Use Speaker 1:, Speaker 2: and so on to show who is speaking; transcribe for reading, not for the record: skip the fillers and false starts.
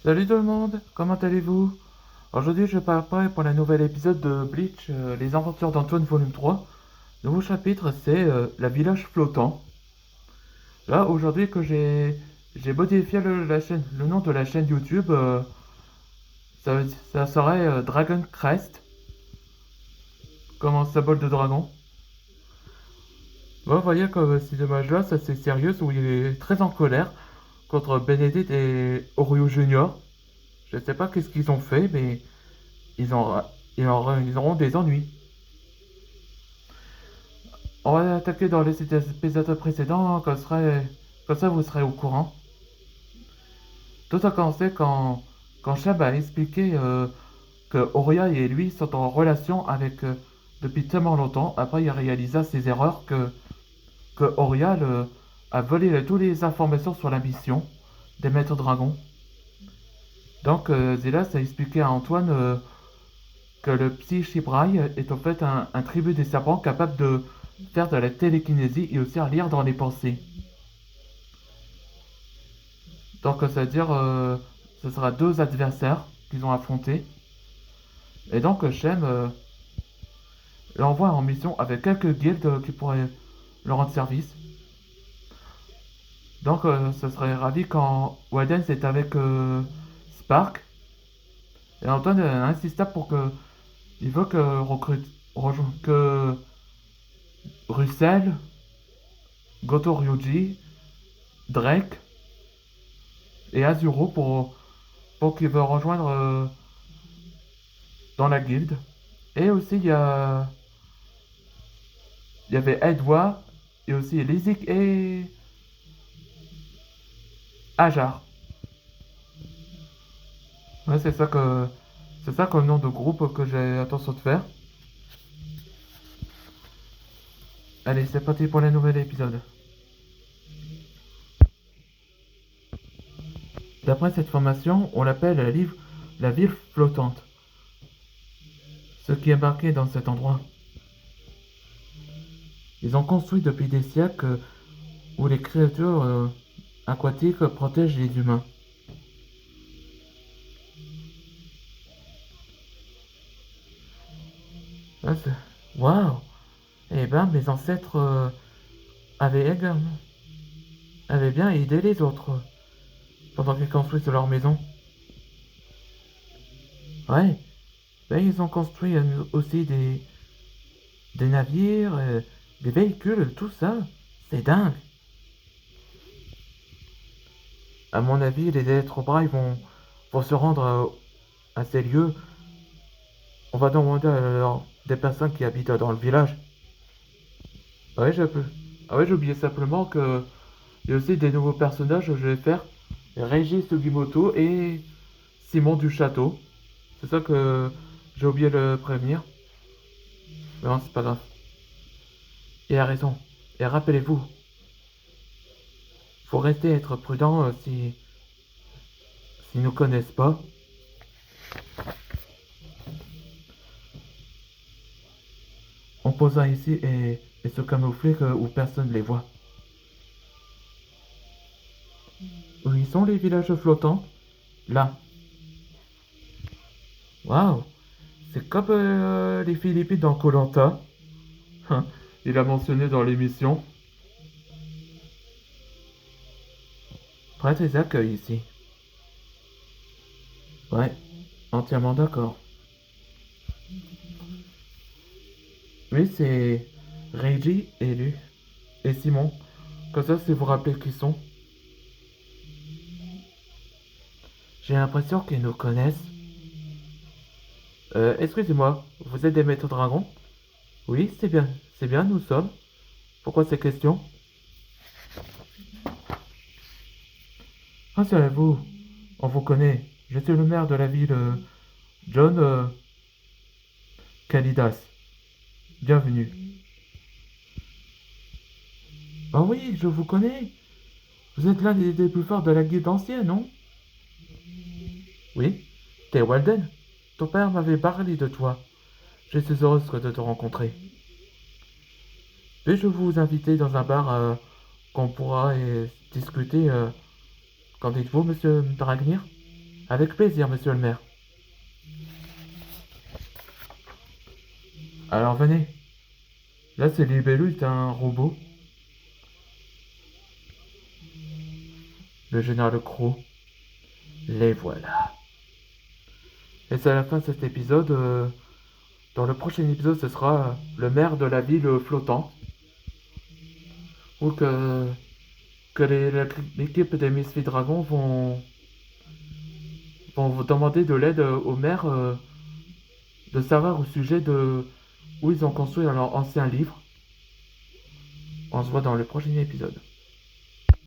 Speaker 1: Salut tout le monde, comment allez-vous? Aujourd'hui je parle pour le nouvel épisode de Bleach, Les Aventures d'Antoine volume 3. Nouveau chapitre, c'est la village flottant. Là aujourd'hui que j'ai modifié le nom de la chaîne YouTube, ça, ça serait Dragon Crest, comme un symbole de dragon. Bon, vous voyez que ces images-là, ça c'est sérieux, où il est très en colère contre Benedict et Oreo Junior. Je sais pas qu'est-ce qu'ils ont fait, mais ils, ont, ils auront des ennuis. On va attaquer dans les épisodes précédents, comme ça vous serez au courant. Tout a commencé quand Shab a expliqué que Oria et lui sont en relation depuis tellement longtemps. Après, il réalisa ses erreurs que Oria a volé toutes les informations sur la mission des Maîtres Dragons. Donc, Zélas a expliqué à Antoine que le Psy Shibrai est en fait un tribut des serpents capable de faire de la télékinésie et aussi à lire dans les pensées. Donc, c'est-à-dire, ce sera deux adversaires qu'ils ont affrontés. Et donc, Shem l'envoie en mission avec quelques guildes qui pourraient leur rendre service. Donc, ce serait ravi quand Walden est avec Spark. Et Antoine insista pour que. Il veut que Russell, Goto Ryuji, Drake et Azuro pour qu'ils veulent rejoindre dans la guilde. Et aussi, il y avait Edward et aussi Lizik et Ajar. Ouais, c'est ça comme nom de groupe que j'ai attention de faire. Allez, c'est parti pour le nouvel épisode. D'après cette formation, on l'appelle la ville flottante. Ce qui est marqué dans cet endroit. Ils ont construit depuis des siècles où les créatures aquatiques protègent les humains. Ah, waouh! Eh ben, mes ancêtres avaient également avaient bien aidé les autres pendant qu'ils construisent leur maison. Ouais, ben, ils ont construit aussi des navires, des véhicules, tout ça. C'est dingue. À mon avis, les êtres bras vont se rendre à ces lieux. On va demander des personnes qui habitent dans le village. Ouais, j'ai ah ouais, j'ai oublié simplement que il y a aussi des nouveaux personnages que je vais faire. Régis Sugimoto et Simon du Château. C'est ça que j'ai oublié de le prévenir. Mais non, c'est pas grave. Il a raison. Et rappelez-vous, faut rester être prudent si s'ils nous connaissent pas. On posera ici et se camoufler où personne ne les voit. Où ils sont les villages flottants? Là. Waouh! C'est comme les Philippines dans koh. Il a mentionné dans l'émission. Très accueil ici. Ouais, entièrement d'accord. Oui, c'est Reggie et lui. Et Simon. Comme ça, si vous rappelez qui sont. J'ai l'impression qu'ils nous connaissent. Excusez-moi, vous êtes des maîtres dragons? Oui, c'est bien, nous sommes. Pourquoi ces questions? Rassurez-vous, on vous connaît. Je suis le maire de la ville, John Kalidas. Bienvenue. Ah oui, je vous connais. Vous êtes l'un des plus forts de la guilde ancienne, non? Oui, t'es Walden. Ton père m'avait parlé de toi. Je suis heureuse de te rencontrer. Puis-je vous inviter dans un bar qu'on pourra discuter. Qu'en dites-vous, monsieur Dragnir? Avec plaisir, monsieur le maire. Alors venez. Là, c'est Libellule, c'est un robot. Le général Croc. Les voilà. Et c'est à la fin de cet épisode. Dans le prochain épisode, ce sera le maire de la ville flottante. Ou que l'équipe des Misfits Dragons vont vous demander de l'aide au maire de savoir au sujet de où ils ont construit leur ancien livre. On se voit dans le prochain épisode.